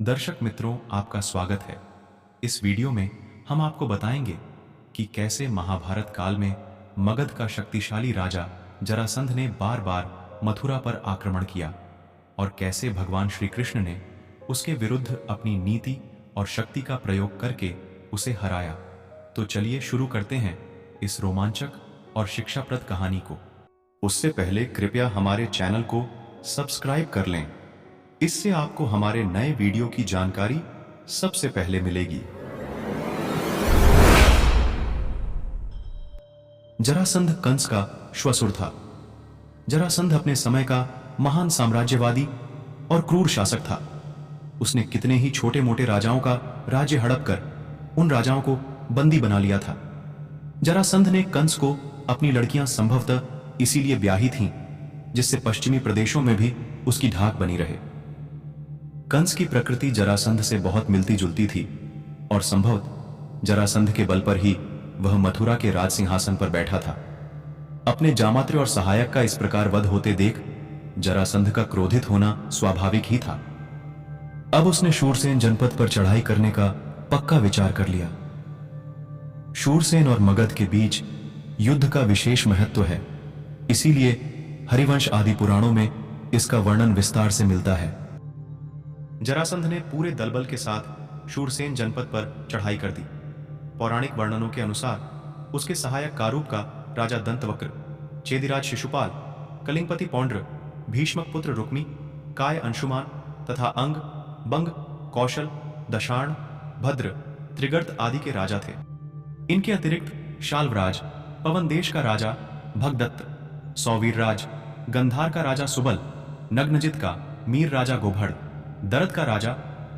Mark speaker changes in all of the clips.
Speaker 1: दर्शक मित्रों, आपका स्वागत है। इस वीडियो में हम आपको बताएंगे कि कैसे महाभारत काल में मगध का शक्तिशाली राजा जरासंध ने बार बार मथुरा पर आक्रमण किया और कैसे भगवान श्री कृष्ण ने उसके विरुद्ध अपनी नीति और शक्ति का प्रयोग करके उसे हराया। तो चलिए शुरू करते हैं इस रोमांचक और शिक्षाप्रद कहानी को। उससे पहले कृपया हमारे चैनल को सब्सक्राइब कर लें, इससे आपको हमारे नए वीडियो की जानकारी सबसे पहले मिलेगी। जरासंध कंस का श्वसुर था। जरासंध अपने समय का महान साम्राज्यवादी और क्रूर शासक था। उसने कितने ही छोटे मोटे राजाओं का राज्य हड़प कर उन राजाओं को बंदी बना लिया था। जरासंध ने कंस को अपनी लड़कियां संभवतः इसीलिए ब्याही थीं, जिससे पश्चिमी प्रदेशों में भी उसकी धाक बनी रहे। कंस की प्रकृति जरासंध से बहुत मिलती जुलती थी और संभवतः जरासंध के बल पर ही वह मथुरा के राज सिंहासन पर बैठा था। अपने जामात्र और सहायक का इस प्रकार वध होते देख जरासंध का क्रोधित होना स्वाभाविक ही था। अब उसने शूरसेन जनपद पर चढ़ाई करने का पक्का विचार कर लिया। शूरसेन और मगध के बीच युद्ध का विशेष महत्व है, इसीलिए हरिवंश आदि पुराणों में इसका वर्णन विस्तार से मिलता है। जरासंध ने पूरे दलबल के साथ शूरसेन जनपद पर चढ़ाई कर दी। पौराणिक वर्णनों के अनुसार उसके सहायक कारूप का राजा दंतवक्र, चेदिराज शिशुपाल, कलिंगपति पौंड्र, भीष्मक पुत्र रुक्मी, काय अंशुमान तथा अंग, बंग, कौशल, दशार्ण, भद्र, त्रिगर्त आदि के राजा थे। इनके अतिरिक्त शाल्वराज, पवन देश का राजा भगदत्त, सौवीरराज, गंधार का राजा सुबल, नग्नजित का मीर राजा गोभड़, दरद का राजा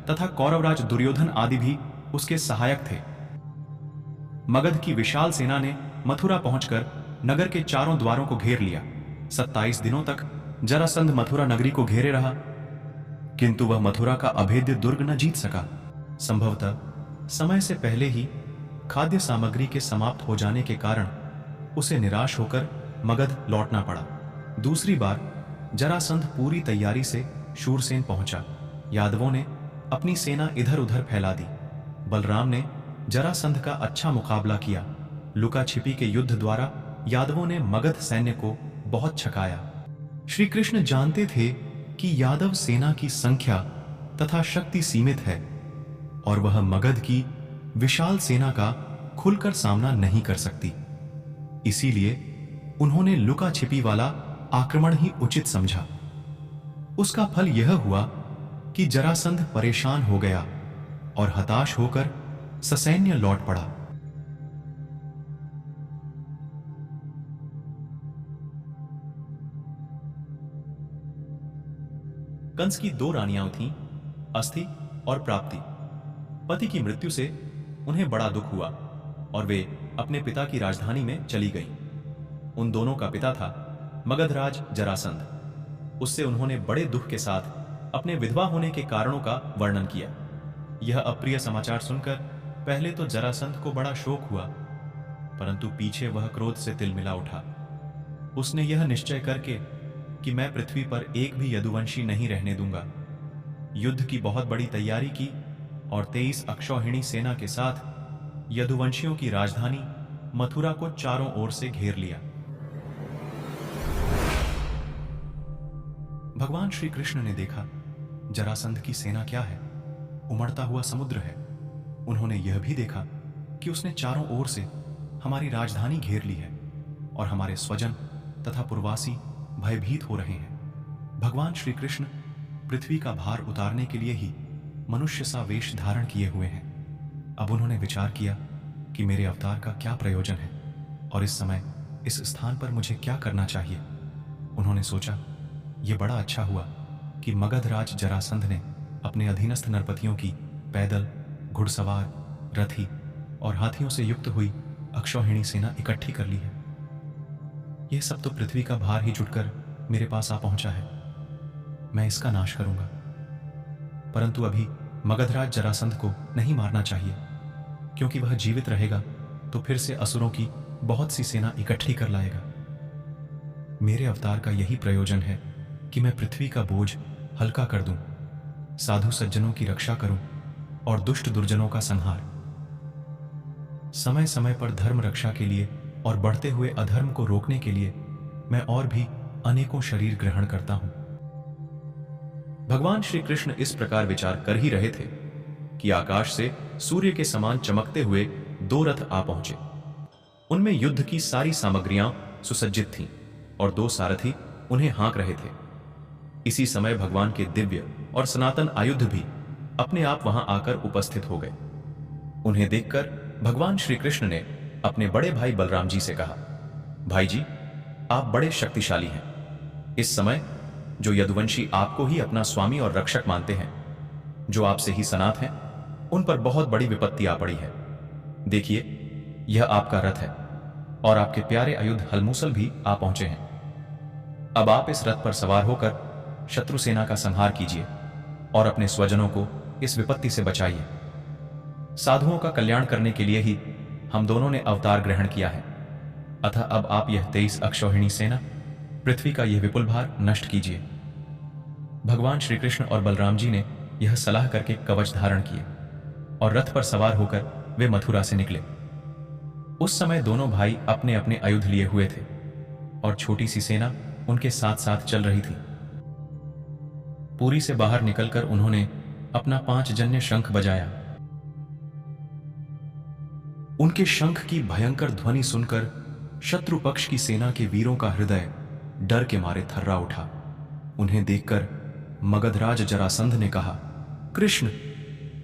Speaker 1: तथा कौरवराज दुर्योधन आदि भी उसके सहायक थे। मगध की विशाल सेना ने मथुरा पहुंचकर नगर के चारों द्वारों को घेर लिया। 27 दिनों तक जरासंध मथुरा नगरी को घेरे रहा, किंतु वह मथुरा का अभेद्य दुर्ग न जीत सका। संभवतः समय से पहले ही खाद्य सामग्री के समाप्त हो जाने के कारण उसे निराश होकर मगध लौटना पड़ा। दूसरी बार जरासंध पूरी तैयारी से शूरसेन पहुंचा। यादवों ने अपनी सेना इधर उधर फैला दी। बलराम ने जरासंध का अच्छा मुकाबला किया। लुका छिपी के युद्ध द्वारा यादवों ने मगध सैन्य को बहुत छकाया। श्री कृष्ण जानते थे कि यादव सेना की संख्या तथा शक्ति सीमित है और वह मगध की विशाल सेना का खुलकर सामना नहीं कर सकती। इसीलिए उन्होंने लुका छिपी वाला आक्रमण ही उचित समझा। उसका फल यह हुआ कि जरासंध परेशान हो गया और हताश होकर ससैन्य लौट पड़ा। कंस की 2 रानियां थीं, अस्थि और प्राप्ति। पति की मृत्यु से उन्हें बड़ा दुख हुआ और वे अपने पिता की राजधानी में चली गईं। उन दोनों का पिता था मगधराज जरासंध। उससे उन्होंने बड़े दुख के साथ अपने विधवा होने के कारणों का वर्णन किया। यह अप्रिय समाचार सुनकर पहले तो जरासंध को बड़ा शोक हुआ, परंतु पीछे वह क्रोध से तिलमिला उठा। उसने यह निश्चय करके कि मैं पृथ्वी पर एक भी यदुवंशी नहीं रहने दूंगा, युद्ध की बहुत बड़ी तैयारी की और 23 अक्षौहिणी सेना के साथ यदुवंशियों की राजधानी मथुरा को चारों ओर से घेर लिया। भगवान श्री कृष्ण ने देखा जरासंध की सेना क्या है, उमड़ता हुआ समुद्र है। उन्होंने यह भी देखा कि उसने चारों ओर से हमारी राजधानी घेर ली है और हमारे स्वजन तथा पुरवासी भयभीत हो रहे हैं। भगवान श्री कृष्ण पृथ्वी का भार उतारने के लिए ही मनुष्य सा वेश धारण किए हुए हैं। अब उन्होंने विचार किया कि मेरे अवतार का क्या प्रयोजन है और इस समय इस स्थान पर मुझे क्या करना चाहिए। उन्होंने सोचा, यह बड़ा अच्छा हुआ कि मगधराज जरासंध ने अपने अधीनस्थ नरपतियों की पैदल, घुड़सवार, रथी और हाथियों से युक्त हुई अक्षौहिणी सेना इकट्ठी कर ली है। यह सब तो पृथ्वी का भार ही जुटकर मेरे पास आ पहुंचा है। मैं इसका नाश करूंगा, परंतु अभी मगधराज जरासंध को नहीं मारना चाहिए, क्योंकि वह जीवित रहेगा तो फिर से असुरों की बहुत सी सेना इकट्ठी कर लाएगा। मेरे अवतार का यही प्रयोजन है कि मैं पृथ्वी का बोझ हल्का कर दूं साधु सज्जनों की रक्षा करूं और दुष्ट दुर्जनों का संहार। समय समय पर धर्म रक्षा के लिए और बढ़ते हुए अधर्म को रोकने के लिए मैं और भी अनेकों शरीर ग्रहण करता हूं। भगवान श्री कृष्ण इस प्रकार विचार कर ही रहे थे कि आकाश से सूर्य के समान चमकते हुए दो रथ आ पहुंचे। उनमें युद्ध की सारी सामग्रियां सुसज्जित थीं और दो सारथी उन्हें हाँक रहे थे। इसी समय भगवान के दिव्य और सनातन आयुध भी अपने आप वहां आकर उपस्थित हो गए। उन्हें देखकर भगवान श्री कृष्ण ने अपने बड़े भाई बलराम जी से कहा, भाई जी, आप बड़े शक्तिशाली हैं। इस समय जो यदुवंशी आपको ही अपना स्वामी और रक्षक मानते हैं, जो आपसे ही सनात हैं, उन पर बहुत बड़ी विपत्ति आ पड़ी है। देखिए, यह आपका रथ है और आपके प्यारे आयुध हलमूसल भी आ पहुंचे हैं। अब आप इस रथ पर सवार होकर शत्रु सेना का संहार कीजिए और अपने स्वजनों को इस विपत्ति से बचाइए। साधुओं का कल्याण करने के लिए ही हम दोनों ने अवतार ग्रहण किया है। अतः अब आप यह 23 अक्षौहिणी सेना, पृथ्वी का यह विपुल भार नष्ट कीजिए। भगवान श्री कृष्ण और बलराम जी ने यह सलाह करके कवच धारण किए और रथ पर सवार होकर वे मथुरा से निकले। उस समय दोनों भाई अपने अपने आयुध लिए हुए थे और छोटी सी सेना उनके साथ साथ चल रही थी। पुरी से बाहर निकलकर उन्होंने अपना 5 जन्य शंख बजाया। उनके शंख की भयंकर ध्वनि सुनकर शत्रु पक्ष की सेना के वीरों का हृदय डर के मारे थर्रा उठा। उन्हें देखकर मगधराज जरासंध ने कहा, कृष्ण,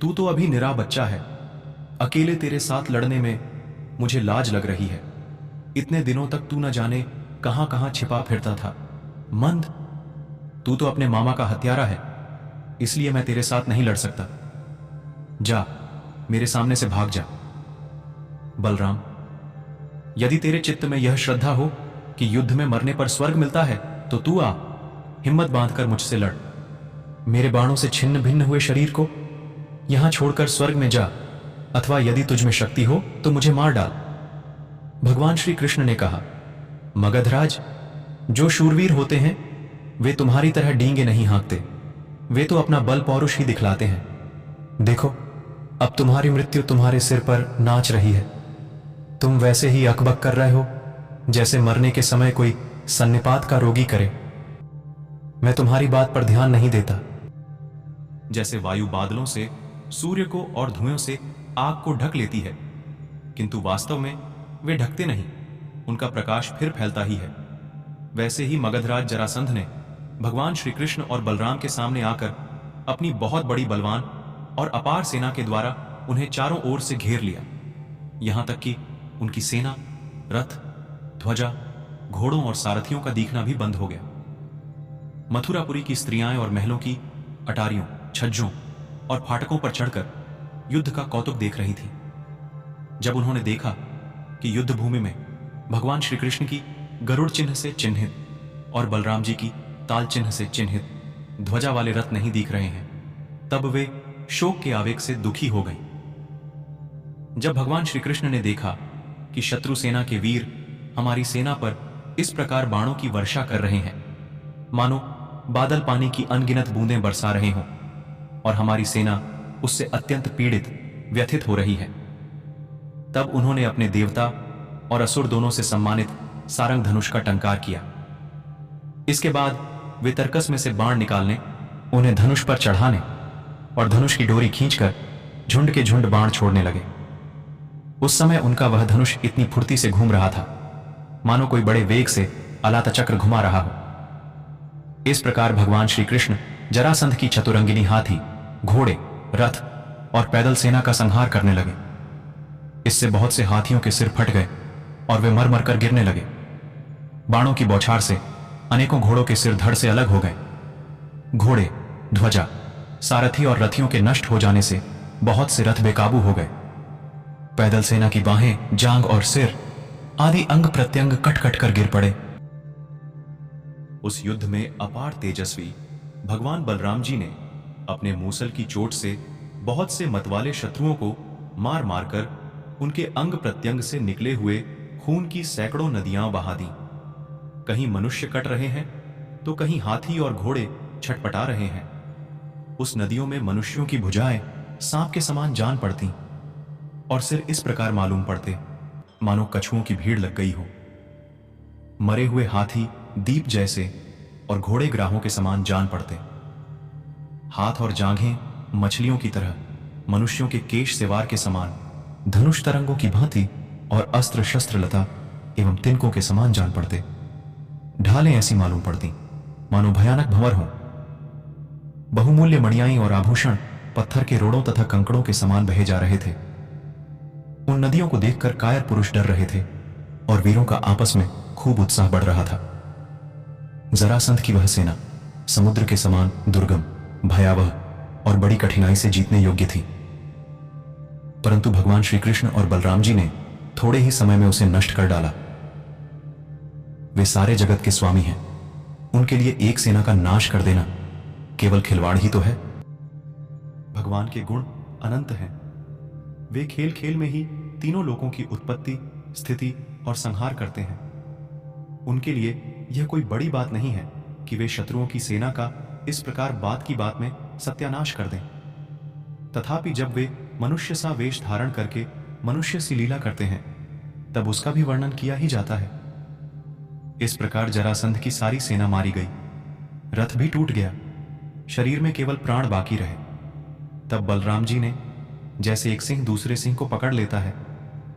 Speaker 1: तू तो अभी निरा बच्चा है। अकेले तेरे साथ लड़ने में मुझे लाज लग रही है। इतने दिनों तक तू न जाने कहां कहां छिपा फिरता था। मंद, तू तो अपने मामा का हत्यारा है, इसलिए मैं तेरे साथ नहीं लड़ सकता। जा, मेरे सामने से भाग जा। बलराम, यदि तेरे चित्त में यह श्रद्धा हो कि युद्ध में मरने पर स्वर्ग मिलता है, तो तू आ, हिम्मत बांधकर मुझसे लड़। मेरे बाणों से छिन्न भिन्न हुए शरीर को यहां छोड़कर स्वर्ग में जा, अथवा यदि तुझ में शक्ति हो तो मुझे मार डाल। भगवान श्री कृष्ण ने कहा, मगधराज, जो शूरवीर होते हैं वे तुम्हारी तरह डींगे नहीं हाँकते। वे तो अपना बल पौरुष ही दिखलाते हैं। देखो, अब तुम्हारी मृत्यु तुम्हारे सिर पर नाच रही है। तुम वैसे ही अकबक कर रहे हो जैसे मरने के समय कोई सन्निपात का रोगी करे। मैं तुम्हारी बात पर ध्यान नहीं देता। जैसे वायु बादलों से सूर्य को और धुएं से आग को ढक लेती है, किंतु वास्तव में वे ढकते नहीं, उनका प्रकाश फिर फैलता ही है, वैसे ही मगधराज जरासंध ने भगवान श्री कृष्ण और बलराम के सामने आकर अपनी बहुत बड़ी बलवान और अपार सेना के द्वारा उन्हें चारों ओर से घेर लिया। यहां तक कि उनकी सेना, रथ, ध्वजा, घोड़ों और सारथियों का दिखना भी बंद हो गया। मथुरापुरी की स्त्रियां और महलों की अटारियों, छज्जों और फाटकों पर चढ़कर युद्ध का कौतुक देख रही थी। जब उन्होंने देखा कि युद्ध भूमि में भगवान श्री कृष्ण की गरुड़ चिन्ह से चिन्हित और बलराम जी की ताल चिन्ह से चिन्हित ध्वजा वाले रथ नहीं दिख रहे हैं, तब वे शोक के आवेग से दुखी हो गई। जब भगवान श्री कृष्ण ने देखा कि शत्रु सेना के वीर हमारी सेना पर इस प्रकार बाणों की वर्षा कर रहे हैं, मानो बादल पानी की अनगिनत बूंदें बरसा रहे हों, और हमारी सेना उससे अत्यंत पीड़ित, व्यथित हो रही है, तब उन्होंने अपने देवता और असुर दोनों से सम्मानित सारंग धनुष का टंकार किया। इसके बाद वे तरकस में से बाण निकालने, उन्हें धनुष पर चढ़ाने और धनुष की डोरी खींचकर झुंड के झुंड बाण छोड़ने लगे। उस समय उनका वह धनुष इतनी फुर्ती से घूम रहा था मानो कोई बड़े वेग से अलात चक्र घुमा रहा हो। इस प्रकार भगवान श्री कृष्ण जरासंध की चतुरंगिनी हाथी, घोड़े, रथ और पैदल सेना का संहार करने लगे। इससे बहुत से हाथियों के सिर फट गए और वे मर मर कर गिरने लगे। बाणों की बौछार से अनेकों घोड़ों के सिर धड़ से अलग हो गए। घोड़े, ध्वजा, सारथी और रथियों के नष्ट हो जाने से बहुत से रथ बेकाबू हो गए। पैदल सेना की बाहें, जांग और सिर आदि अंग प्रत्यंग कट कट कर गिर पड़े। उस युद्ध में अपार तेजस्वी भगवान बलराम जी ने अपने मूसल की चोट से बहुत से मतवाले शत्रुओं को मार मारकर उनके अंग प्रत्यंग से निकले हुए खून की सैकड़ों नदियां बहा दी। कहीं मनुष्य कट रहे हैं तो कहीं हाथी और घोड़े छटपटा रहे हैं। उस नदियों में मनुष्यों की भुजाएं सांप के समान जान पड़ती और सिर इस प्रकार मालूम पड़ते मानो कछुओं की भीड़ लग गई हो। मरे हुए हाथी दीप जैसे और घोड़े ग्राहों के समान जान पड़ते। हाथ और जांघें मछलियों की तरह, मनुष्यों के केश सेवार के समान, धनुष तरंगों की भांति और अस्त्र शस्त्र लता एवं तिनकों के समान जान पड़ते। ढालें ऐसी मालूम पड़ती मानो भयानक भंवर हो। बहुमूल्य मणियाई और आभूषण पत्थर के रोड़ों तथा कंकड़ों के समान बहे जा रहे थे। उन नदियों को देखकर कायर पुरुष डर रहे थे और वीरों का आपस में खूब उत्साह बढ़ रहा था। जरासंध की वह सेना समुद्र के समान दुर्गम, भयावह और बड़ी कठिनाई से जीतने योग्य थी, परंतु भगवान श्री कृष्ण और बलराम जी ने थोड़े ही समय में उसे नष्ट कर डाला। वे सारे जगत के स्वामी हैं, उनके लिए एक सेना का नाश कर देना केवल खिलवाड़ ही तो है। भगवान के गुण अनंत हैं। वे खेल खेल में ही तीनों लोकों की उत्पत्ति, स्थिति और संहार करते हैं। उनके लिए यह कोई बड़ी बात नहीं है कि वे शत्रुओं की सेना का इस प्रकार बात की बात में सत्यानाश कर दें। तथापि जब वे मनुष्य सा वेश धारण करके मनुष्य सी लीला करते हैं, तब उसका भी वर्णन किया ही जाता है। इस प्रकार जरासंध की सारी सेना मारी गई, रथ भी टूट गया, शरीर में केवल प्राण बाकी रहे। तब बलराम जी ने जैसे एक सिंह दूसरे सिंह को पकड़ लेता है,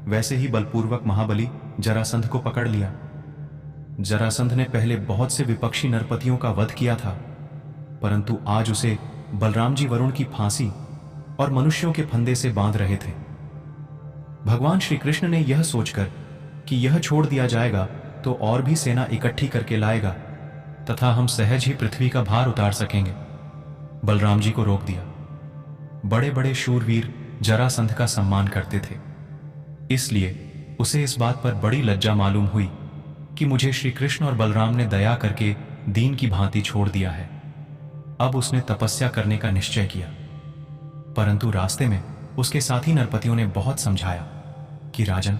Speaker 1: वैसे ही बलपूर्वक महाबली जरासंध को पकड़ लिया। जरासंध ने पहले बहुत से विपक्षी नरपतियों का वध किया था, परंतु आज उसे बलराम जी वरुण की फांसी और मनुष्यों के फंदे से बांध रहे थे। भगवान श्री कृष्ण ने यह सोचकर कि यह छोड़ दिया जाएगा तो और भी सेना इकट्ठी करके लाएगा तथा हम सहज ही पृथ्वी का भार उतार सकेंगे, बलराम जी को रोक दिया। बड़े बड़े शूरवीर जरासंध का सम्मान करते थे, इसलिए उसे इस बात पर बड़ी लज्जा मालूम हुई कि मुझे श्री कृष्ण और बलराम ने दया करके दीन की भांति छोड़ दिया है। अब उसने तपस्या करने का निश्चय किया, परंतु रास्ते में उसके साथी नरपतियों ने बहुत समझाया कि राजन,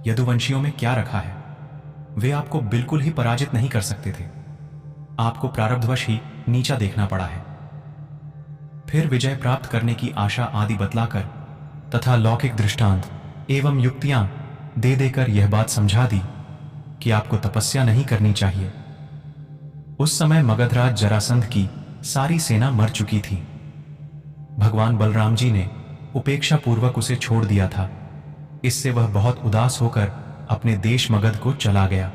Speaker 1: यदुवंशियों में क्या रखा है, वे आपको बिल्कुल ही पराजित नहीं कर सकते थे। आपको प्रारब्धवश ही नीचा देखना पड़ा है। फिर विजय प्राप्त करने की आशा आदि बतलाकर तथा लौकिक दृष्टांत एवं युक्तियां दे देकर यह बात समझा दी कि आपको तपस्या नहीं करनी चाहिए। उस समय मगधराज जरासंध की सारी सेना मर चुकी थी। भगवान बलराम जी ने उपेक्षा पूर्वक उसे छोड़ दिया था। इससे वह बहुत उदास होकर अपने देश मगध को चला गया।